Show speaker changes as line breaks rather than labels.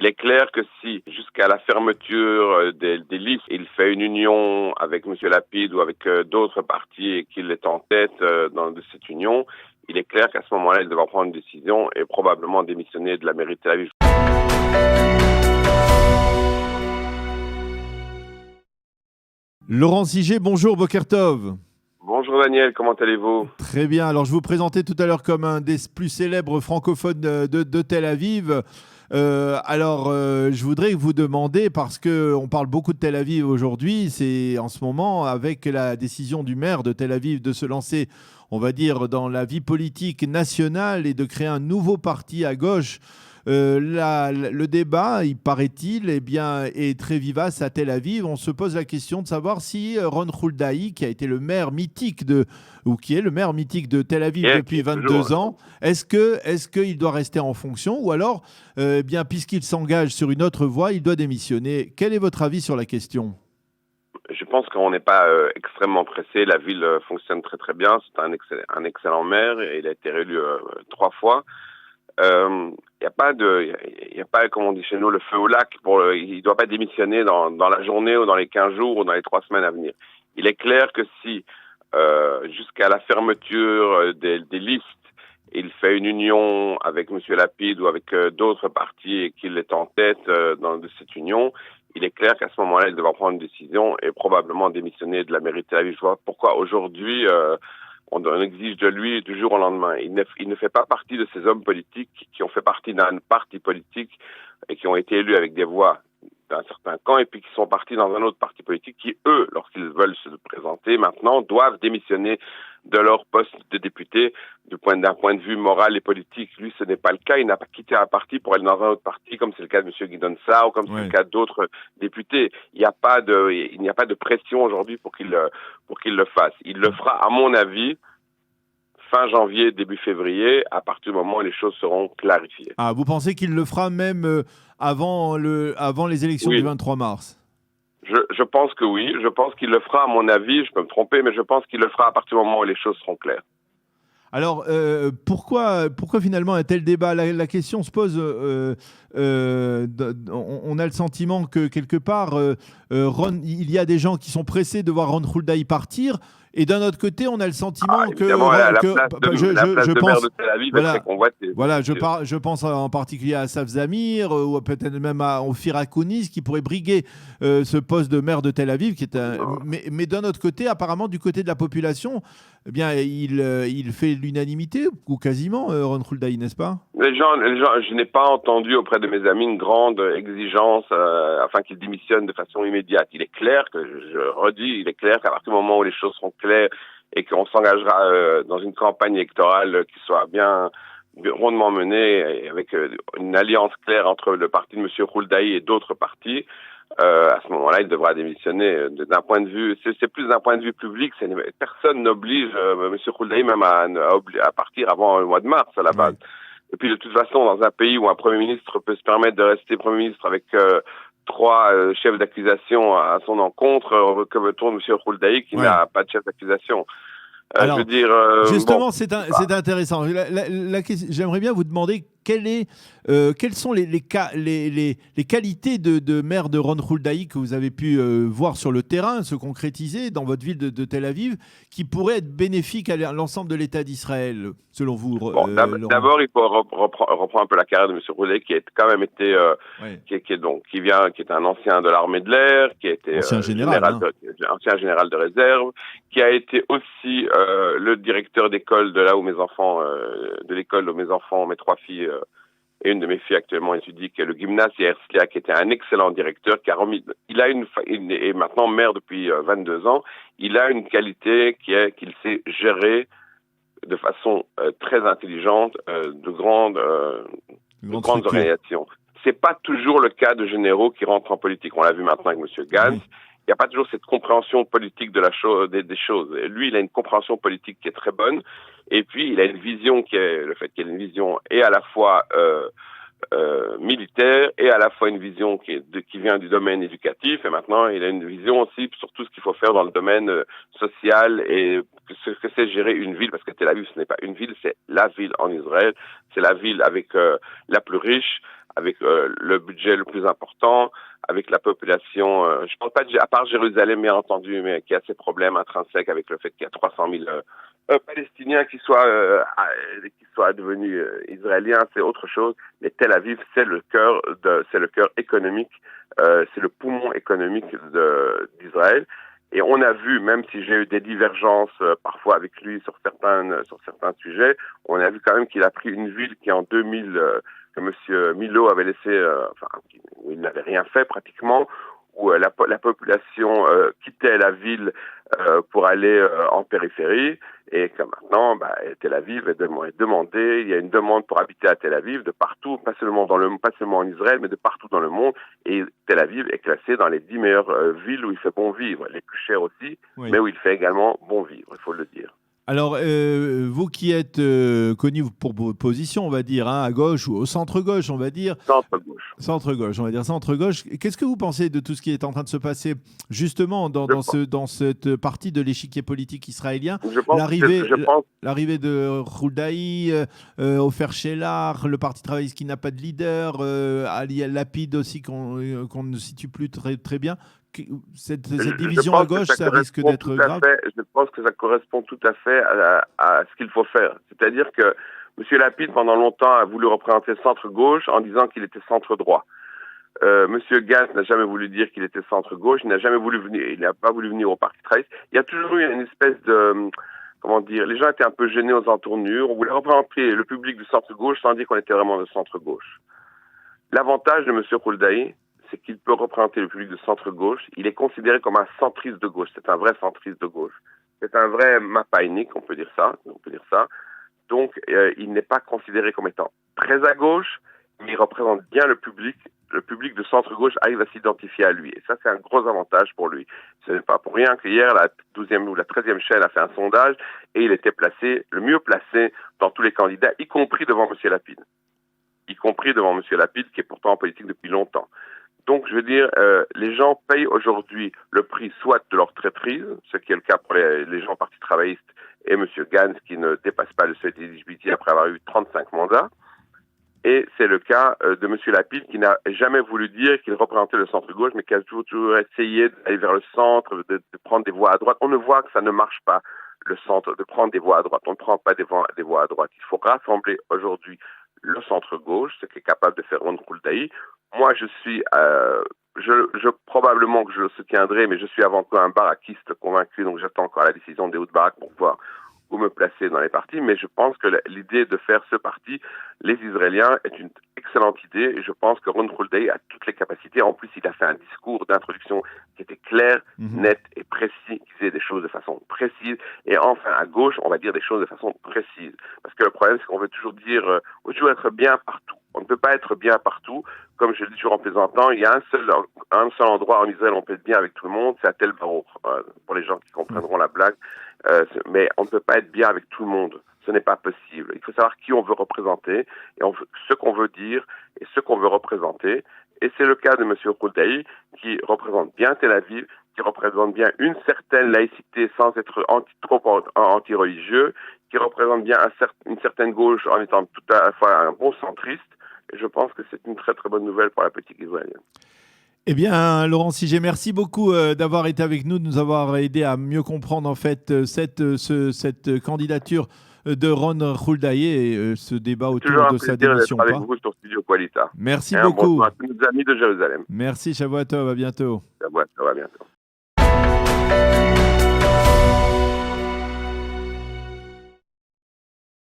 Il est clair que si, jusqu'à la fermeture des listes, il fait une union avec M. Lapid ou avec d'autres partis et qu'il est en tête de cette union, il est clair qu'à ce moment-là, il devra prendre une décision et probablement démissionner de la mairie de Tel Aviv.
Laurent Siget, bonjour, Boker Tov.
Bonjour Daniel, comment allez-vous?
Très bien, alors je vous présentais tout à l'heure comme un des plus célèbres francophones de Tel Aviv. Je voudrais vous demander, parce qu'on parle beaucoup de Tel Aviv aujourd'hui, c'est en ce moment avec la décision du maire de Tel Aviv de se lancer, on va dire, dans la vie politique nationale et de créer un nouveau parti à gauche. Le débat, il paraît-il, est très vivace à Tel Aviv. On se pose la question de savoir si Ron Huldaï, qui a été le maire mythique qui est le maire mythique de Tel Aviv depuis 22 ans, est-ce qu'il doit rester en fonction ou alors, puisqu'il s'engage sur une autre voie, il doit démissionner. Quel est votre avis sur la question ?
Je pense qu'on n'est pas extrêmement pressé. La ville fonctionne très très bien. C'est un excellent maire et il a été réélu 3 fois. Il n'y a pas, comme on dit chez nous, le feu au lac. Il ne doit pas démissionner dans la journée ou dans les 15 jours ou dans les 3 semaines à venir. Il est clair que si, jusqu'à la fermeture des listes, il fait une union avec M. Lapid ou avec d'autres partis et qu'il est en tête de cette union, il est clair qu'à ce moment-là, il devra prendre une décision et probablement démissionner de la mairie de Tel Aviv. Je vois pourquoi aujourd'hui, on exige de lui du jour au lendemain. Il ne fait pas partie de ces hommes politiques qui ont fait partie d'un parti politique et qui ont été élus avec des voix d'un certain camp et puis qui sont partis dans un autre parti politique qui, eux, lorsqu'ils veulent se présenter maintenant, doivent démissionner de leur poste de député d'un point de vue moral et politique. Lui, ce n'est pas le cas. Il n'a pas quitté un parti pour aller dans un autre parti, comme c'est le cas de M. Guidon Saar ou comme c'est le cas d'autres députés. Il n'y a pas de pression aujourd'hui pour qu'il le fasse. Il le fera, à mon avis, fin janvier, début février, à partir du moment où les choses seront clarifiées.
Ah, vous pensez qu'il le fera même avant les élections du 23 mars ?
Je pense que oui. Je pense qu'il le fera, à mon avis. Je peux me tromper, mais je pense qu'il le fera à partir du moment où les choses seront claires.
Alors, pourquoi finalement un tel débat ? La question se pose, on a le sentiment que quelque part, il y a des gens qui sont pressés de voir Ron Huldaï partir, et d'un autre côté, on a le sentiment que...
la place de maire de Tel Aviv est très convoitée.
Voilà, je pense en particulier à Assaf Zamir, ou peut-être même à Ophir Akouniz, qui pourrait briguer ce poste de maire de Tel Aviv, mais d'un autre côté, apparemment, du côté de la population, il fait l'unanimité, ou quasiment, Ron Huldaï, n'est-ce pas ?
Les gens, je n'ai pas entendu auprès de mes amis une grande exigence afin qu'ils démissionnent de façon immédiate. Il est clair il est clair qu'à partir du moment où les choses seront claires et qu'on s'engagera dans une campagne électorale qui soit bien rondement menée et avec une alliance claire entre le parti de M. Huldaï et d'autres partis, à ce moment-là, il devra démissionner d'un point de vue, c'est plus d'un point de vue public, personne n'oblige M. Huldaï même à partir avant le mois de mars à la base. Et puis de toute façon, dans un pays où un Premier ministre peut se permettre de rester Premier ministre avec 3 chefs d'accusation à son encontre, que veut-on de M. Huldaï qui n'a pas de chef d'accusation?
Alors, justement, c'est intéressant. J'aimerais bien vous demander quelles sont les qualités de maire de Ron Huldaï que vous avez pu voir sur le terrain se concrétiser dans votre ville de Tel Aviv, qui pourraient être bénéfiques à l'ensemble de l'État d'Israël, selon vous.
D'abord, il faut reprendre un peu la carrière de M. Huldaï, qui a quand même été, qui est un ancien de l'armée de l'air, qui a été ancien général de réserve, qui a été aussi le directeur d'école de là où mes enfants, mes 3 filles et une de mes filles actuellement étudie, qui est le gymnase Herzliya, qui était un excellent directeur, est maintenant maire depuis 22 ans. Il a une qualité qui est qu'il sait gérer de façon très intelligente de grandes organisations. C'est pas toujours le cas de généraux qui rentrent en politique. On l'a vu maintenant avec M. Gantz. Il n'y a pas toujours cette compréhension politique de des choses. Lui, il a une compréhension politique qui est très bonne. Et puis, il a une vision le fait qu'il ait une vision et à la fois militaire et à la fois une vision qui vient du domaine éducatif. Et maintenant, il a une vision aussi sur tout ce qu'il faut faire dans le domaine social et ce que c'est gérer une ville, parce que Tel Aviv, ce n'est pas une ville, c'est la ville en Israël, c'est la ville avec la plus riche, avec le budget le plus important, avec la population, je ne parle pas à part Jérusalem, bien entendu, mais qui a ses problèmes intrinsèques avec le fait qu'il y a 300 000 Palestiniens qui soient devenus israéliens, c'est autre chose. Mais Tel Aviv, c'est le cœur économique, c'est le poumon économique d'Israël. Et on a vu, même si j'ai eu des divergences parfois avec lui sur certains sujets, on a vu quand même qu'il a pris une ville qui en 2000, que M. Milo avait laissé, où il n'avait rien fait pratiquement, où la population quittait la ville pour aller en périphérie, et que maintenant, Tel Aviv est demandé, il y a une demande pour habiter à Tel Aviv de partout, pas seulement en Israël, mais de partout dans le monde, et Tel Aviv est classé dans les 10 meilleures villes où il fait bon vivre, les plus chères aussi, oui, mais où il fait également bon vivre, il faut le dire.
Alors, vous qui êtes connu pour vos positions, on va dire, à gauche ou au centre-gauche, on va dire.
Centre-gauche.
Centre-gauche, on va dire centre-gauche. Qu'est-ce que vous pensez de tout ce qui est en train de se passer, justement, dans cette partie de l'échiquier politique israélien? L'arrivée de Khoudaï, Ofer Shelar, le Parti travailliste qui n'a pas de leader, Ali Lapid aussi qu'on ne situe plus très bien. Cette division à gauche, ça risque d'être grave.
Je pense que ça correspond tout à fait à ce qu'il faut faire. C'est-à-dire que M. Lapid, pendant longtemps, a voulu représenter le centre-gauche en disant qu'il était centre-droit. M. Gantz n'a jamais voulu dire qu'il était centre-gauche, il n'a pas voulu venir au Parti travailliste. Il y a toujours eu une espèce de... Comment dire, les gens étaient un peu gênés aux entournures. On voulait représenter le public du centre-gauche sans dire qu'on était vraiment de centre-gauche. L'avantage de M. Khoudaï, c'est qu'il peut représenter le public de centre-gauche. Il est considéré comme un centriste de gauche. C'est un vrai centriste de gauche. C'est un vrai mapainik, on peut dire ça. Donc, il n'est pas considéré comme étant très à gauche, mais il représente bien le public. Le public de centre-gauche arrive à s'identifier à lui. Et ça, c'est un gros avantage pour lui. Ce n'est pas pour rien qu'hier, la 12e ou la 13e chaîne a fait un sondage et il était le mieux placé dans tous les candidats, y compris devant M. Lapid. Qui est pourtant en politique depuis longtemps. Donc, je veux dire, les gens payent aujourd'hui le prix soit de leur traîtrise, ce qui est le cas pour les gens au Parti travailliste et M. Gantz qui ne dépasse pas le seuil d'éligibilité après avoir eu 35 mandats. Et c'est le cas de M. Lapid qui n'a jamais voulu dire qu'il représentait le centre-gauche, mais qui a toujours essayé d'aller vers le centre, de prendre des voix à droite. On ne voit que ça ne marche pas, le centre, de prendre des voix à droite. On ne prend pas des voix à droite. Il faut rassembler aujourd'hui le centre-gauche, ce qu'est capable de faire Ron Khoudaï. Moi, probablement que je le soutiendrai, mais je suis avant tout un barakiste convaincu, donc j'attends encore la décision d'Ehud Barak pour voir où me placer dans les partis, mais je pense que l'idée de faire ce parti, les Israéliens, est une excellente idée, et je pense que Ron Khoudaï a toutes les capacités. En plus, il a fait un discours d'introduction qui était clair, net et précis, qui disait des choses de façon précise, et enfin, à gauche, on va dire des choses de façon précise. Parce que le problème, c'est qu'on veut toujours dire, on veut toujours être bien partout. On ne peut pas être bien partout. Comme je le dis toujours en plaisantant, il y a un seul endroit en Israël où on peut être bien avec tout le monde, c'est à Tel Barour, pour les gens qui comprendront la blague. Mais on ne peut pas être bien avec tout le monde. Ce n'est pas possible. Il faut savoir qui on veut représenter, et ce qu'on veut dire, et ce qu'on veut représenter. Et c'est le cas de M. Khoudaï, qui représente bien Tel Aviv, qui représente bien une certaine laïcité sans être trop anti-religieux, qui représente bien une certaine gauche en étant tout à la fois un bon centriste. Et je pense que c'est une très très bonne nouvelle pour la politique israélienne.
Eh bien, Laurent Siget, merci beaucoup d'avoir été avec nous, de nous avoir aidé à mieux comprendre en fait cette candidature de Ron Khoudaï et ce débat autour de sa démission.
Avec vous sur Studio Qualita.
Merci beaucoup.
Bonjour à tous nos amis de Jérusalem.
Merci, Shavuot Tov, à bientôt.
Shavuot Tov, à bientôt.